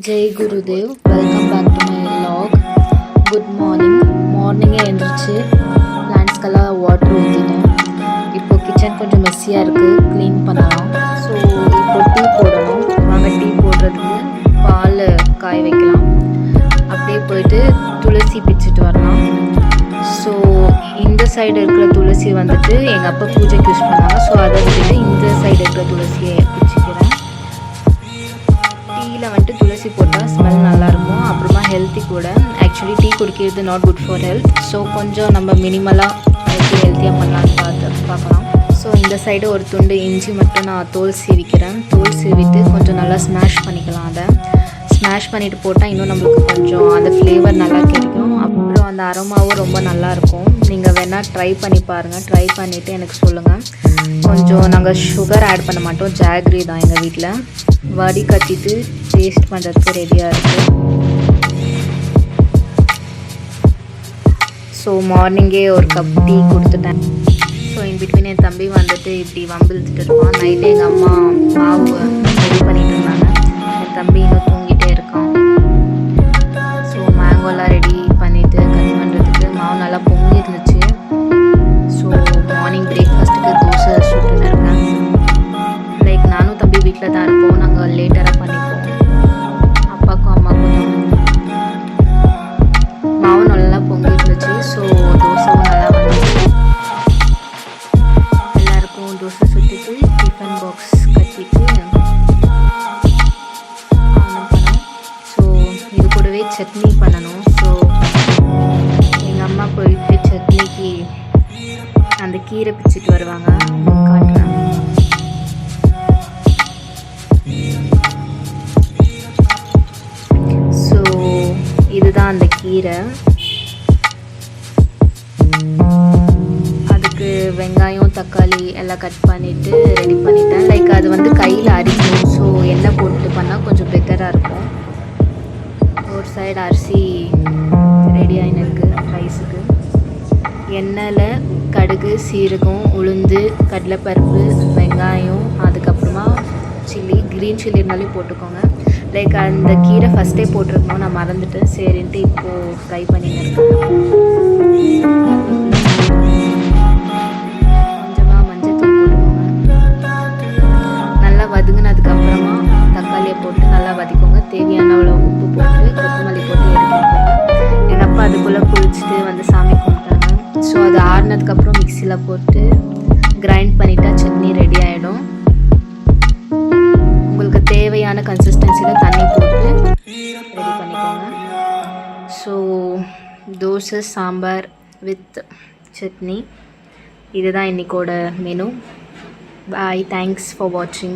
Jai Gurudev, welcome back to my vlog. Good மார்னிங்கே எழுந்திரிச்சு பிளான்ட்ஸ்க்கெல்லாம் water ஊற்றிட்டேன். இப்போது கிச்சன் கொஞ்சம் மெஸ்ஸியாக இருக்குது, க்ளீன் பண்ணலாம். ஸோ இப்போ டீ போடணும். வாங்க டீ போடுறதுக்கு பால் காய வைக்கலாம். அப்படியே போயிட்டு துளசி பிச்சுட்டு வரலாம். ஸோ இந்த சைடு இருக்கிற துளசி வந்துட்டு எங்கள் அப்பா பூஜைக்கு யூஸ் பண்ணாங்க. ஸோ அதை விட்டுட்டு இந்த சைடு இருக்கிற துளசியை பிச்சுக்கிறேன். டீயில் வந்துட்டு துளசி போட்டால் ஸ்மெல் நல்லாயிருக்கும், அப்புறமா ஹெல்த்தி கூட. ஆக்சுவலி டீ குடிக்கிறது not good for health. So கொஞ்சம் நம்ம மினிமலாக ஹெல்த்தியாக பண்ணலான்னு பார்க்கலாம். ஸோ இந்த சைடு ஒரு துண்டு இஞ்சி மட்டும் நான் தோல் சீவிக்கிறேன். தோல் சீவிட்டு கொஞ்சம் நல்லா ஸ்மாஷ் பண்ணிக்கலாம். அதை ஸ்மாஷ் பண்ணிவிட்டு போட்டால் இன்னும் நம்மளுக்கு கொஞ்சம் அந்த ஃப்ளேவர் நல்லா கிடைக்கும். அப்புறம் அந்த அரோமாவும் ரொம்ப நல்லாயிருக்கும். நீங்கள் வேணால் ட்ரை பண்ணி பாருங்கள். ட்ரை பண்ணிவிட்டு எனக்கு சொல்லுங்கள். கொஞ்சம் நாங்கள் சுகர் ஆட் பண்ண மாட்டோம், ஜாக்ரி தான் எங்கள் வீட்டில். வடி கட்டிட்டு டேஸ்ட் பண்ணுறதுக்கு ரெடியாக இருக்குது. ஸோ மார்னிங்கே ஒரு கப் டீ கொடுத்துட்டேன். ஸோ இன் பிட்வீன் என் தம்பி வந்துட்டு இப்படி வம்பிழுத்துட்டு இருப்பான். நைட்டு எங்கள் அம்மா மாவு ரெடி பண்ணிட்டு இருந்தாங்க. என் தம்பி இன்னும் தூங்கிட்டே இருக்கான். ஸோ மேங்கோலாம் ரெடி பண்ணிவிட்டு கட் பண்ணுறதுக்கு மாவு நல்லா பொங்கி இருந்துச்சு. ஸோ மார்னிங் பிரேக்ஃபாஸ்ட்டுக்கு தோசை சுட்டுன்னு இருக்கேன். லைக் நானும் தம்பி வீட்டில் தான் இருப்போம். நாங்கள் லேட்டராக பண்ணிப்போம். அப்பாவுக்கும் அம்மாவுக்கும் தான். மாவு நல்லா பொங்கி இருந்துச்சு. ஸோ தோசைவும் நல்லா வந்துச்சு. எல்லாருக்கும் தோசை சுற்றிட்டு டிஃபன் பாக்ஸ் கட்டிட்டு பண்ணோம். ஸோ இது கூடவே சட்னி பண்ணணும். ஸோ எங்கள் அம்மா போயிட்டு சட்னிக்கு அந்த கீரை பிச்சுட்டு வருவாங்க, காட்டுறேன். ஸோ இதுதான் அந்த கீரை. அதுக்கு வெங்காயம் தக்காளி எல்லாம் கட் பண்ணிவிட்டு ரெடி பண்ணிட்டேன். லைக் அது வந்து கையில் அரிக்கும். ஸோ எண்ணெய் போட்டு பண்ணால் கொஞ்சம் பெட்டராக இருக்கும். ஒரு சைடு அரிசி ரெடி ஆகின்னு இருக்குது ரைஸுக்கு. எண்ணெயில் கடுகு சீரகம் உளுந்து கடலைப்பருப்பு வெங்காயம் அதுக்கப்புறமா சில்லி க்ரீன் சில்லி இருந்தாலும் போட்டுக்கோங்க. லைக் அந்த கீரை ஃபஸ்ட்டே போட்டிருக்கணும், நான் மறந்துட்டு சரின்ட்டு இப்போது ஃப்ரை பண்ணின்னு இருக்கேன். கொஞ்சமாக மஞ்சத்தூள் போட்டுக்கோங்க. நல்லா வதங்கினதுக்கப்புறமா தக்காளியை போட்டு நல்லா வதக்கோங்க. தேவையான அவ்வளோ உப்பு போட்டு கொத்தமல்லி போட்டு எடுத்துக்கோங்க. எங்கள் அப்பா அதுக்குள்ளே குளிச்சுட்டு வந்து சாமி கும்பிட்டாங்க. ஸோ அது ஆறுனதுக்கப்புறம் மிக்சியில் போட்டு கிரைண்ட் பண்ணிட்டா சட்னி ரெடி ஆகிடும். உங்களுக்கு தேவையான கன்சிஸ்டன்சியில் தண்ணி போட்டு ரெடி பண்ணிக்கோங்க. ஸோ தோசை சாம்பார் வித் சட்னி, இதுதான் இன்றைக்கோட மெனு. பாய், தேங்க்ஸ் ஃபார் வாட்சிங்.